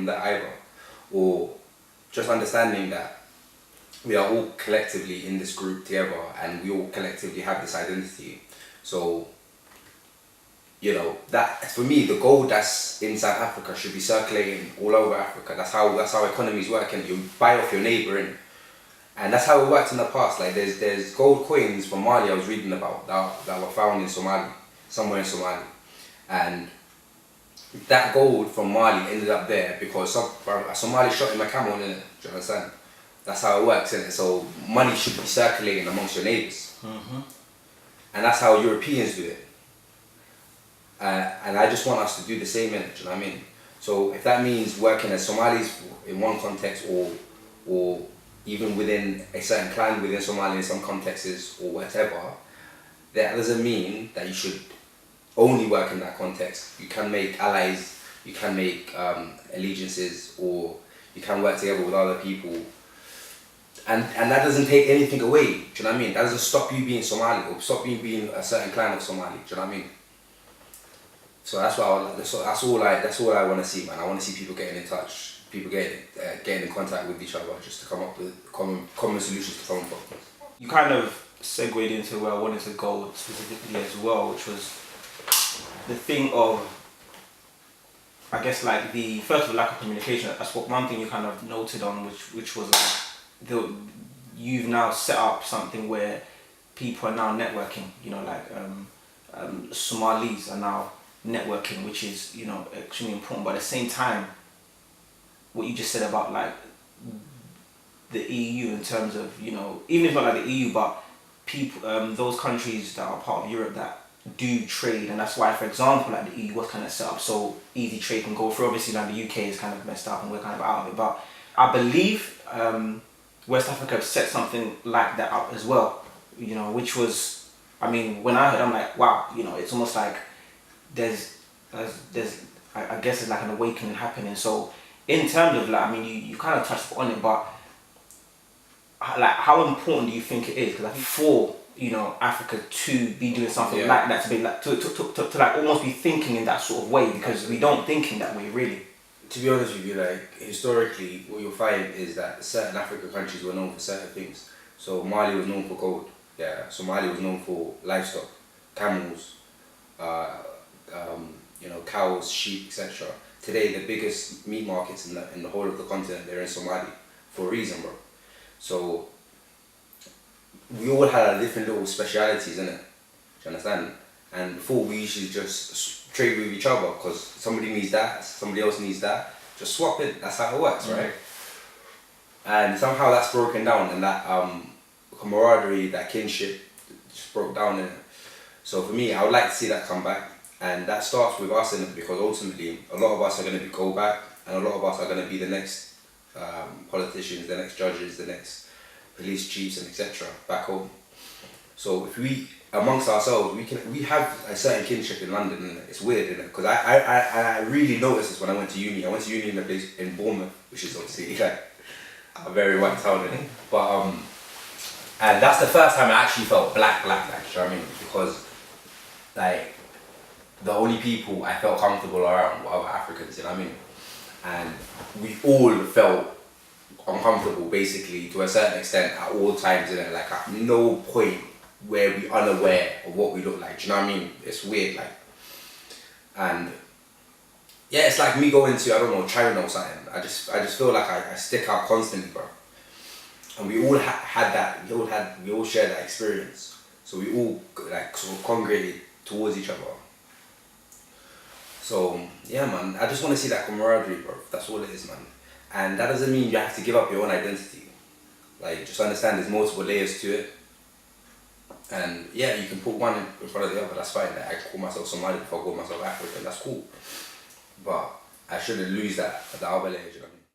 from that either. Or just understanding that we are all collectively in this group together and we all collectively have this identity. So, you know, that for me, the gold that's in South Africa should be circulating all over Africa. That's how economies work, and you buy off your neighbour, and that's how it worked in the past. Like there's gold coins from Mali I was reading about that were found in Somali, somewhere in Somali, and that gold from Mali ended up there because a Somali shot him a camel in it. Do you understand? That's how it works, innit? So money should be circulating amongst your neighbours, and that's how Europeans do it. And I just want us to do the same, innit? Do you know what I mean? So if that means working as Somalis in one context, or even within a certain clan within Somalia in some contexts or whatever, that doesn't mean that you should only work in that context. You can make allies, you can make allegiances, or you can work together with other people. And that doesn't take anything away, do you know what I mean? That doesn't stop you being Somali or stop you being a certain clan of Somali, do you know what I mean? So that's what that's all I want to see, man. I want to see people getting in touch, people getting in contact with each other, just to come up with common solutions to common problems. You kind of segued into where I wanted to go specifically as well, which was the thing of, I guess, like the first of all, lack of communication. That's what one thing you kind of noted on, which was like you've now set up something where people are now networking. You know, like Somalis are now networking, which is, you know, extremely important. But at the same time, what you just said about like the EU in terms of, you know, even if not like the EU, but people, those countries that are part of Europe that do trade, and that's why, for example, like the EU was kind of set up so easy trade can go through. Obviously, like the UK is kind of messed up and we're kind of out of it, but I believe West Africa set something like that up as well, you know, which was, I mean, when I heard, I'm like, wow, you know, it's almost like there's I guess it's like an awakening happening. So in terms of like, I mean, you kind of touched on it, but like how important do you think it is? Because I think for, you know, Africa to be doing something like that, to be like to like almost be thinking in that sort of way, because we don't think in that way really. To be honest with you, like historically, what you'll find is that certain African countries were known for certain things. So Mali was known for gold. Yeah, Somalia was known for livestock, camels, you know, cows, sheep, etc. Today, the biggest meat markets in the whole of the continent, they're in Somalia for a reason, bro. So we all had our different little specialities, innit? Do you understand? And before, we usually just trade with each other because somebody needs that, somebody else needs that. Just swap it. That's how it works, right? And somehow that's broken down, and that camaraderie, that kinship, just broke down in it. So for me, I would like to see that come back, and that starts with us in it, because ultimately a lot of us are going to go back, and a lot of us are going to be the next politicians, the next judges, the next police chiefs, and etc. back home. So if we, amongst ourselves, we have a certain kinship in London, and it's weird, isn't it? Because I really noticed this when I went to uni. I went to uni in a place in Bournemouth, which is obviously like a very white town, innit? But and that's the first time I actually felt black, like, do you know what I mean? Because like the only people I felt comfortable around were other Africans, you know what I mean? And we all felt uncomfortable basically to a certain extent at all times, innit? Like at no point were we unaware of what we look like, do you know what I mean? It's weird, like. And yeah, it's like me going to, I don't know, China or something. I just feel like I stick out constantly, bro. And we all had that, we all shared that experience. So we all like sort of congregated towards each other. So yeah, man, I just want to see that camaraderie, bro. That's all it is, man. And that doesn't mean you have to give up your own identity. Like, just understand there's multiple layers to it. And yeah, you can put one in front of the other, that's fine. Like, I call myself Somali before I call myself African, that's cool. But I shouldn't lose that, the other layers, you know what I mean?